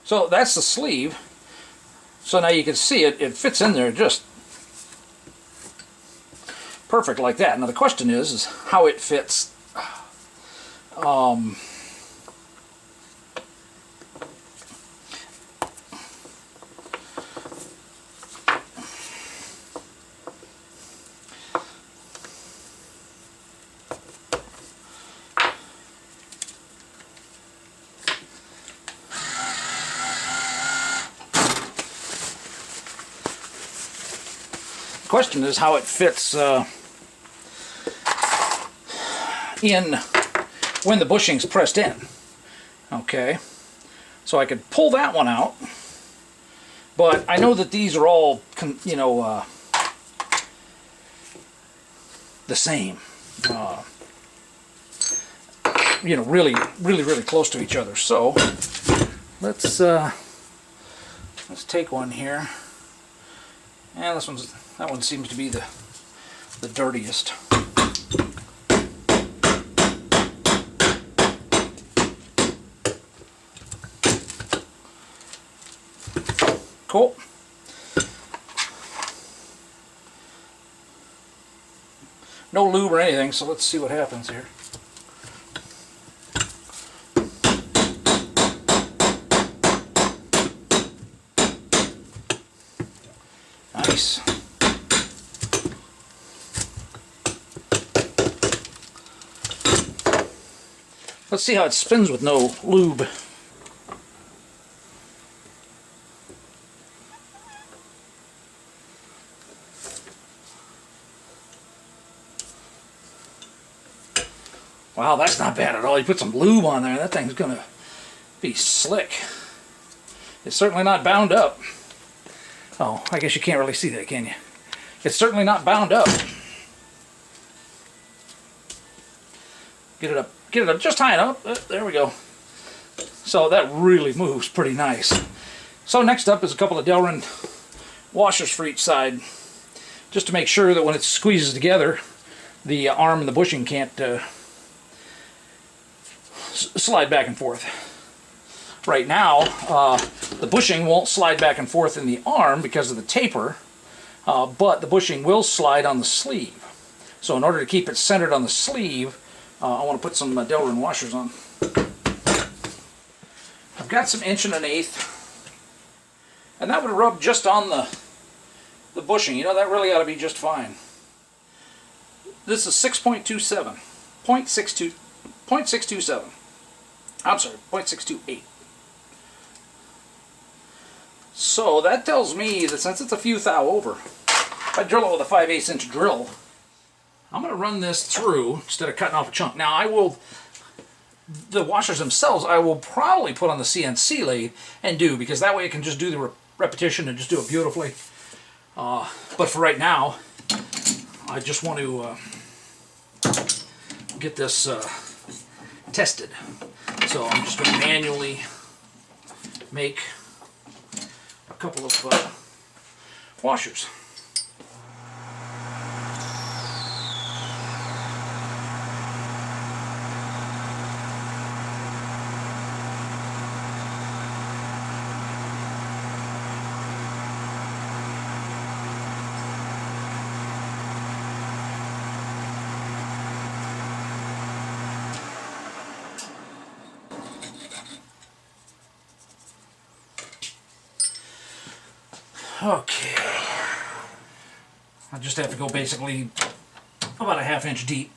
So that's the sleeve. So now you can see it fits in there just perfect like that. Now the question is how it fits. Question is how it fits in when the bushing's pressed in. Okay, so I could pull that one out, but I know that these are all, you know, the same. You know, really close to each other. So let's take one here, and that one seems to be the dirtiest. Cool. No lube or anything, so let's see what happens here. Nice. Let's see how it spins with no lube. Wow, that's not bad at all. You put some lube on there, that thing's gonna be slick. It's certainly not bound up. Oh, I guess you can't really see that, can you? It's certainly not bound up. Get it up just high enough. There we go. So that really moves pretty nice. So next up is a couple of delrin washers for each side, just to make sure that when it squeezes together, the arm and the bushing can't slide back and forth. Right now, the bushing won't slide back and forth in the arm because of the taper, but the bushing will slide on the sleeve. So in order to keep it centered on the sleeve, I want to put some delrin washers on. I've got some 1 1/8, and that would rub just on the bushing. You know, that really ought to be just fine. This is 6.27, 0.627. I'm sorry, 0.628. So that tells me that since it's a few thou over, if I drill it with a 5/8 inch drill, I'm going to run this through instead of cutting off a chunk. Now the washers themselves I will probably put on the CNC lathe and do, because that way it can just do the repetition and just do it beautifully. But for right now, I just want to get this tested. So I'm just going to manually make a couple of washers. Okay, I just have to go basically about a 1/2 inch deep.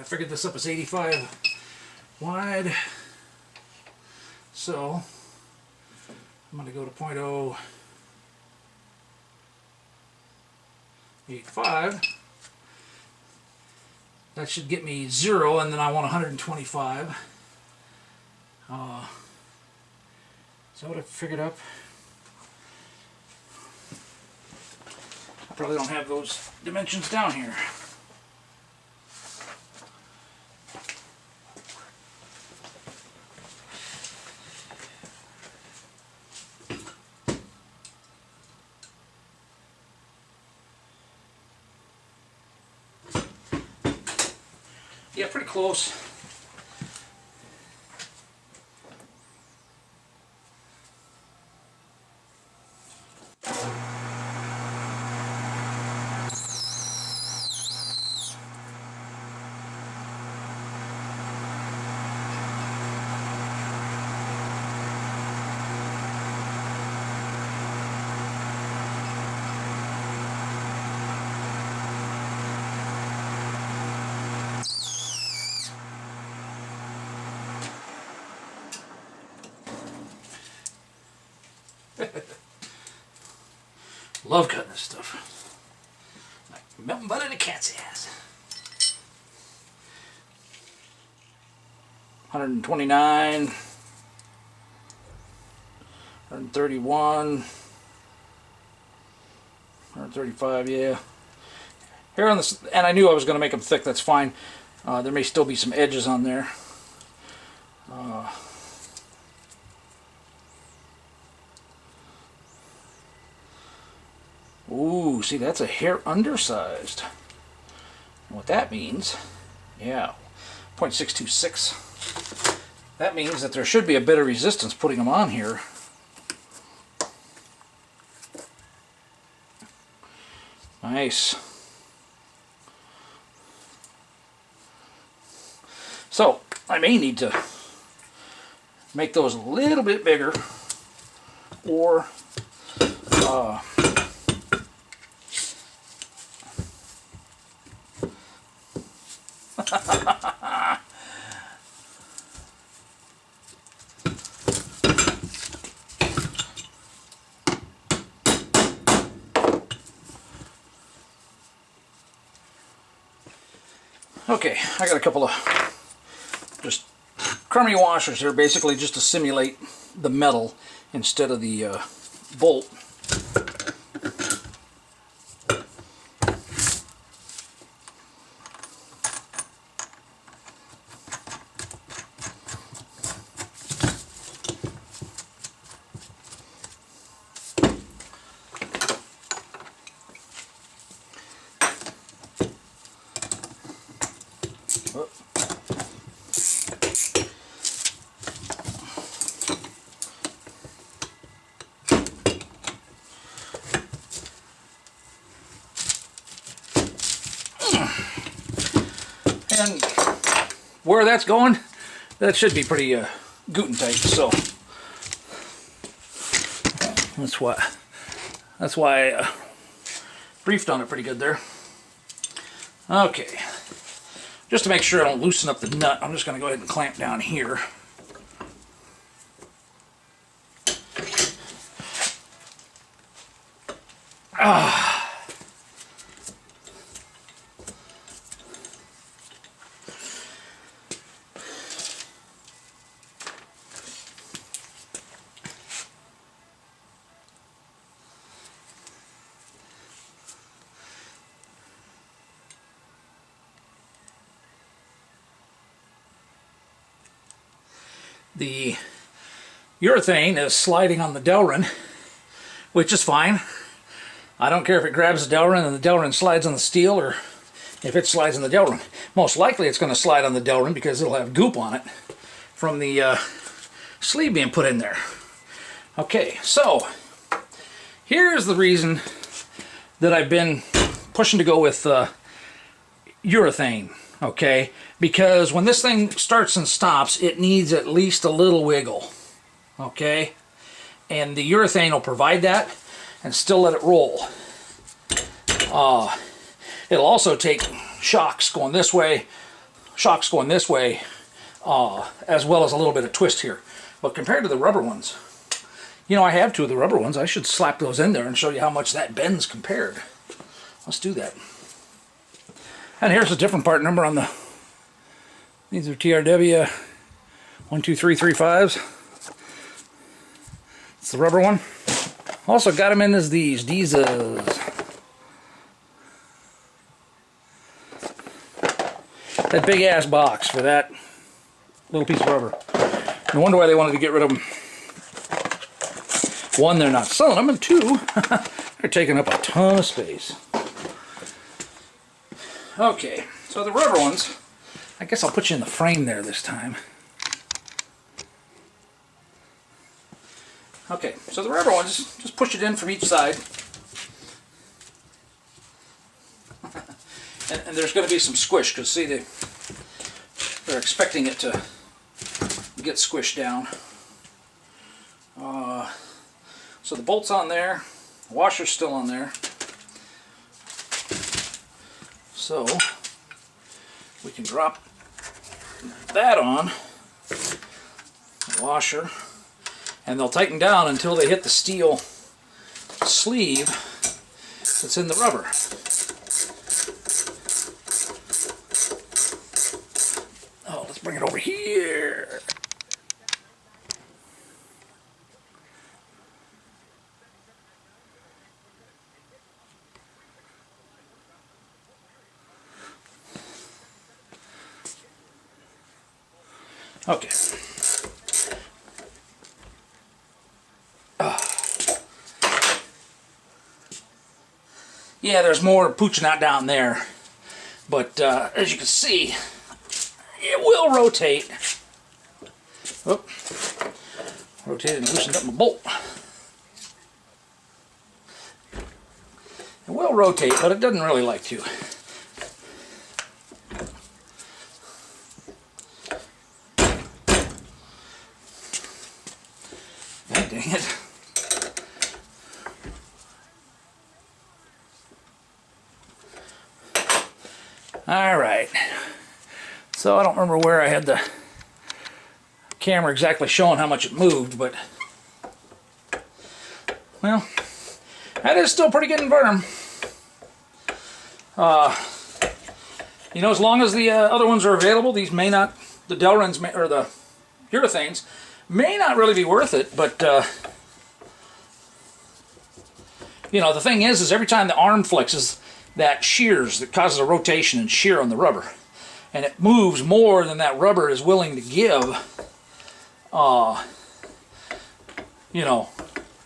I figured this up as 85 wide. So I'm going to go to 0.085. That should get me 0, and then I want 125. Is that what I figured up? I probably don't have those dimensions down here. Yeah, pretty close. Love cutting this stuff. Like melting butter in a cat's ass. 129, 131, 135, yeah. Here on this, and I knew I was going to make them thick, that's fine. There may still be some edges on there. Ooh, see, that's a hair undersized. And what that means, yeah, 0.626. That means that there should be a bit of resistance putting them on here. Nice. So, I may need to make those a little bit bigger, or okay, I got a couple of just crummy washers here, basically just to simulate the metal instead of the bolt. And where that's going, that should be pretty Guten tight. So that's why I briefed on it pretty good there. Okay, just to make sure I don't loosen up the nut, I'm just going to go ahead and clamp down here. The urethane is sliding on the delrin, which is fine. I don't care if it grabs the delrin and the delrin slides on the steel, or if it slides on the delrin. Most likely it's going to slide on the delrin because it'll have goop on it from the sleeve being put in there. Okay, so here's the reason that I've been pushing to go with urethane. Okay, because when this thing starts and stops, it needs at least a little wiggle. Okay, and the urethane will provide that and still let it roll. It'll also take shocks going this way shock's going this way, as well as a little bit of twist here. But compared to the rubber ones, you know, I have 2 of the rubber ones. I should slap those in there and show you how much that bends compared. Let's do that. And here's a different part number on the, these are TRW 12335s. It's the rubber one. Also got them in as these that big ass box for that little piece of rubber. No wonder why they wanted to get rid of them. 1, they're not selling them, and 2, they're taking up a ton of space. Okay, so the rubber ones, I guess I'll put you in the frame there this time. Okay, so the rubber ones, just push it in from each side. And there's going to be some squish, because see, they're expecting it to get squished down. So the bolt's on there, the washer's still on there. So we can drop that on, the washer, and they'll tighten down until they hit the steel sleeve that's in the rubber. Oh, let's bring it over here. Okay. Yeah, there's more pooching out down there, but as you can see, it will rotate. Oop. Rotated and loosened up my bolt. It will rotate, but it doesn't really like to. God dang it. Alright, so I don't remember where I had the camera exactly showing how much it moved, but, well, that is still pretty good in Burnham. You know, as long as the other ones are available, these may not, the delrins, or the urethanes, may not really be worth it, but, you know, the thing is every time the arm flexes, that shears, that causes a rotation and shear on the rubber. And it moves more than that rubber is willing to give. You know,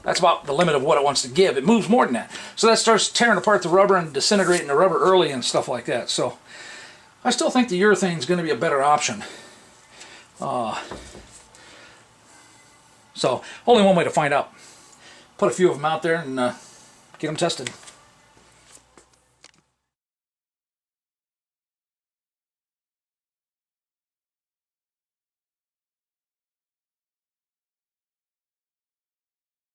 that's about the limit of what it wants to give. It moves more than that. So that starts tearing apart the rubber and disintegrating the rubber early and stuff like that. So I still think the urethane is going to be a better option. So only one way to find out. Put a few of them out there and get them tested.